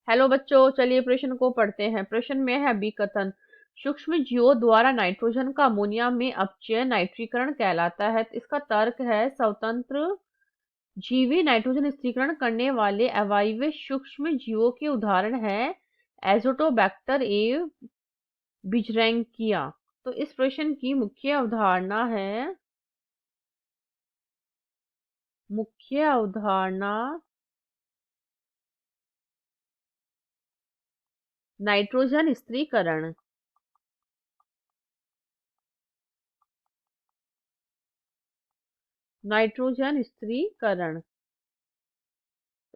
Hello बच्चों, चलिए प्रश्न को पढ़ते हैं। प्रश्न में है अभिकथन। सूक्ष्म जीवों द्वारा नाइट्रोजन का अमोनिया में अपचयन नाइट्रीकरण कहलाता है। तो इसका तर्क है स्वतंत्र जीवी नाइट्रोजन स्थिरीकरण करने वाले अवायवीय सूक्ष्म जीवों के उदाहरण है एजोटोबैक्टर एवं बिजरैंकिया। तो इस प्रश्न की मुख्य अवधारणा है नाइट्रोजन स्थिरीकरण। नाइट्रोजन स्थिरीकरण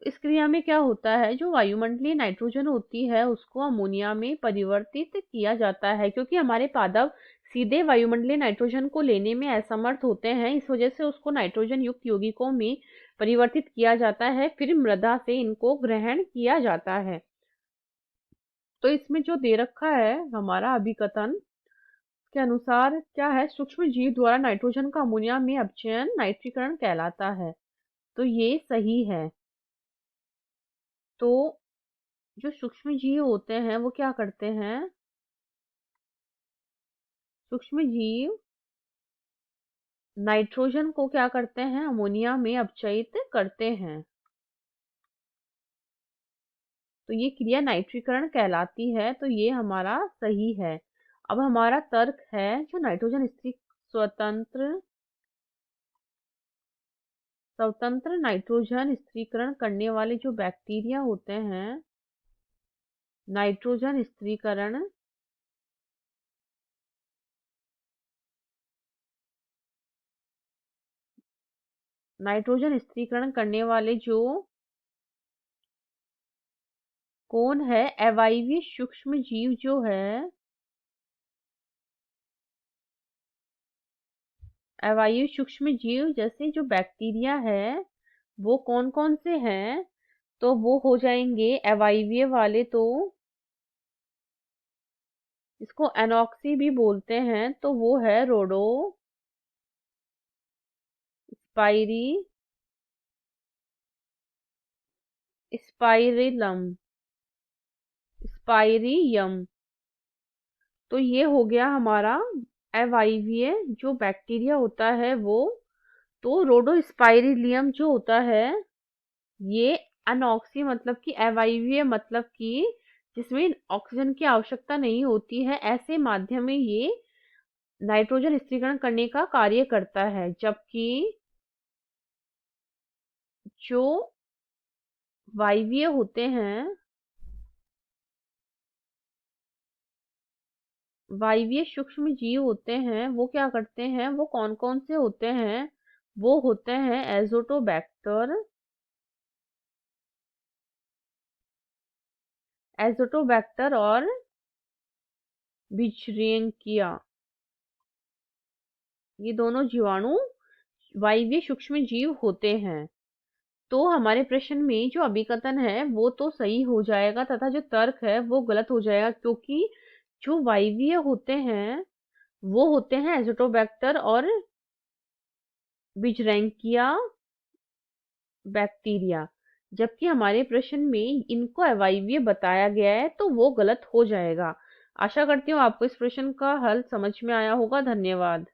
इस क्रिया में क्या होता है, जो वायुमंडलीय नाइट्रोजन होती है उसको अमोनिया में परिवर्तित किया जाता है। क्योंकि हमारे पादप सीधे वायुमंडलीय नाइट्रोजन को लेने में असमर्थ होते हैं, इस वजह से उसको नाइट्रोजन युक्त यौगिकों में परिवर्तित किया जाता है, फिर मृदा से इनको ग्रहण किया जाता है। तो इसमें जो दे रखा है हमारा अभिकथन के अनुसार क्या है, सूक्ष्म जीव द्वारा नाइट्रोजन का अमोनिया में अपचयन नाइट्रीकरण कहलाता है। तो ये सही है। तो जो सूक्ष्म जीव होते हैं वो क्या करते हैं, सूक्ष्म जीव नाइट्रोजन को क्या करते हैं, अमोनिया में अपचयित करते हैं। तो ये क्रिया नाइट्रीकरण कहलाती है। तो ये हमारा सही है। अब हमारा तर्क है जो नाइट्रोजन स्वतंत्र स्वतंत्र नाइट्रोजन स्थिरीकरण करने वाले जो बैक्टीरिया होते हैं, नाइट्रोजन स्थिरीकरण नाइट्रोजन स्थिरीकरण करने वाले जो कौन है, अवायवीय सूक्ष्म जीव जो है, अवायवीय सूक्ष्म जीव जैसे जो बैक्टीरिया है वो कौन कौन से हैं, तो वो हो जाएंगे अवायवीय वाले। तो इसको एनॉक्सी भी बोलते हैं। तो वो है रोडो स्पाइरी स्पाइरिलम स्पाइरियम। तो ये हो गया हमारा अवायवीय जो बैक्टीरिया होता है वो। तो रोडोस्पाइरिलियम जो होता है ये अनॉक्सी मतलब कि अवायवीय मतलब कि जिसमें ऑक्सीजन की आवश्यकता नहीं होती है, ऐसे माध्यम में ये नाइट्रोजन स्थिरीकरण करने का कार्य करता है। जबकि जो वायवीय होते हैं, वायवीय सूक्ष्म जीव होते हैं वो क्या करते हैं, वो कौन कौन से होते हैं, वो होते हैं एजोटोबैक्टर और बिचरिंकिया। ये दोनों जीवाणु वायवीय सूक्ष्म जीव होते हैं। तो हमारे प्रश्न में जो अभिकथन है वो तो सही हो जाएगा तथा जो तर्क है वो गलत हो जाएगा। क्योंकि जो वायवीय होते हैं वो होते हैं एजोटोबैक्टर और बिचरैंकिया बैक्टीरिया, जबकि हमारे प्रश्न में इनको अवायवीय बताया गया है, तो वो गलत हो जाएगा। आशा करती हूँ आपको इस प्रश्न का हल समझ में आया होगा। धन्यवाद।